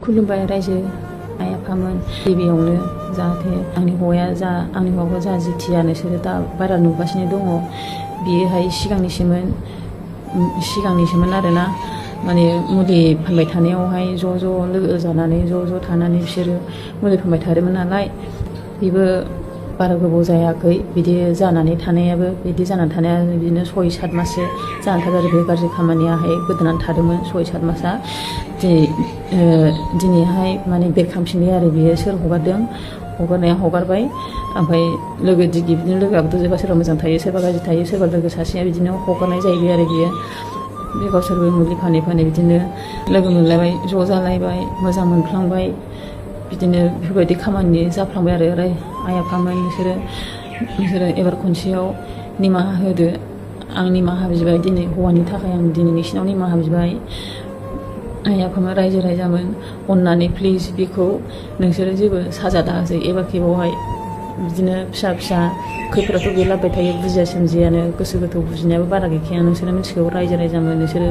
खुलुमबाय रायजो आइ आफामोन गिबियावनो जाहाथे आंनि हौवाखौ जा जिथिया नोंसोरो दा बारा नुगासिनो दङ बियोहाय सिगांनिसोमोन आरोना माने मुलि फानबाय थानायावहाय ज' लोगो जानानै ज' थानानै बिसोरो मुलि फानबाय थादोंमोन नालाय बेबो बारा गोबाव जायाखै बिदि जानानै थानाया बिदिनो 6-7 माससो जानानै थादों बे गाज्रि खामानियाहाय गोदोनानै थादोंमोन 6-7 मासआ दिनैहाय माने बेरखांफिनबाय आरो बियो सोर हगारदों हगारनाया हगारबाय ओमफ्राय लोगो दिगि बिदिनो लोगोआबोथ' जोबा सोरबा मोजां थायो सोरबा गाज्रि थायो सोरबा लोगो सासेया बिदिनो हगारनाय जाहैबाय आरो बियो बे गावसोरबो मुलि फानै बिदिनो लोगो मोनलायबाय ज' जालायबाय मोजां मोनफ्लांबाय बिदिनो बेफोरबायदि खामानि जाफ्लांबाय आरो आइ आफामोन नोंसोरो एबार खनसेयाव निमाहा होदो आं निमाहा बिबाय दिनै हौवानि थाखाय आं दिनै नोंसिनाव निमाहा बिबाय आइ आफामोन रायजो राजामोन अननानै प्लिज बेखौ नोंसोरो जेबो साजा दाहोसै एबार खेबावहाय बिदिनो फिसा खैफोदाथ' बे लाबबाय थायो बुजिया सोमजियानो गोसो गोथौ बुजिनायाबो बारा गैखाया नोंसोरो मिथिखागौ रायजो राजामोन नोंसोरो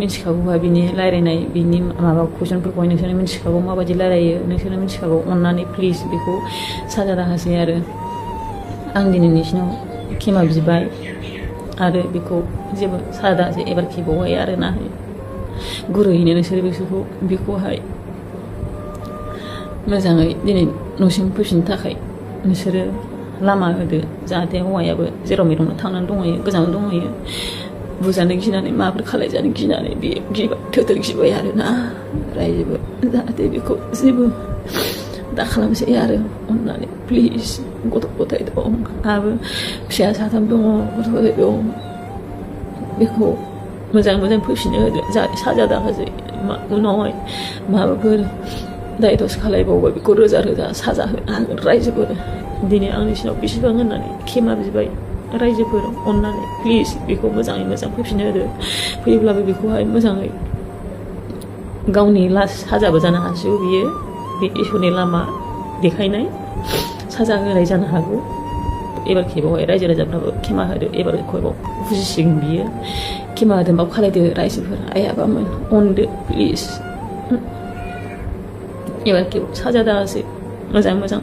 मिथिखागौहा बिनि रायलायनाय बिनि माबा कुइसनफोरखौहाय नोंसोरो मिथिखागौ माबायदि रायलायो नोंसोरो मिथिखागौ अननानै प्लिज बेखौ साजा दाहोसै आरो आं दिनै नोंसिनाव खेमा बिबाय आरो बेखौ जेबो साजा दाहोसै एबार खेबावहाय आरोना गुरैयैनो नोंसोरो बेखौहाय मोजाङै दिनै न'सिम फैफिननो थाखाय नोंसोरो लामा होदो जाहाथे हौवायाबो जेराव मेरावनो थांनानै दंहैयो गोजानाव दंहैयो बुजानो गिनानै माबाफोर खालायजानो गिनानै बे थोथोर गिबाय आरोना रायजोबो जाहाथे बेखौ जेबो दा खालामसै आरो अननानै प्लिज गथ' गथाय दं आंहाबो फिसाया 3 दङ गथ' गथाय दं बेखौ मोजां फैफिननो होदो जाहाथे साजा दाहोसै उनावहाय माबाफोर दायदस खालायबावबाय बेखौ रोजा साजा होनो हागोन रायजोफोर दिनै आं नोंसिनाव बेसेबां होननानै खेमा बिबाय रायजोफोर अननानै प्लिज बेखौ मोजाङै मोजां फैफिननो होदो फैयोब्लाबो बेखौहाय मोजाङै गावनि लास्ट साजाबो जानो हासिगौ बियो बे इसोरनि लामा देखायनाय साजा होनाय जानो हागौ एबार खेबावहाय रायजो राजाफ्राबो खेमा होदो एबार खेबाव बुजिसिगोन बियो खेमा होदोंबाबो खालायदो रायजोफोर आइ आफामोन अनदो प्लिज एबार खेबाव साजा दाहोसै मोजां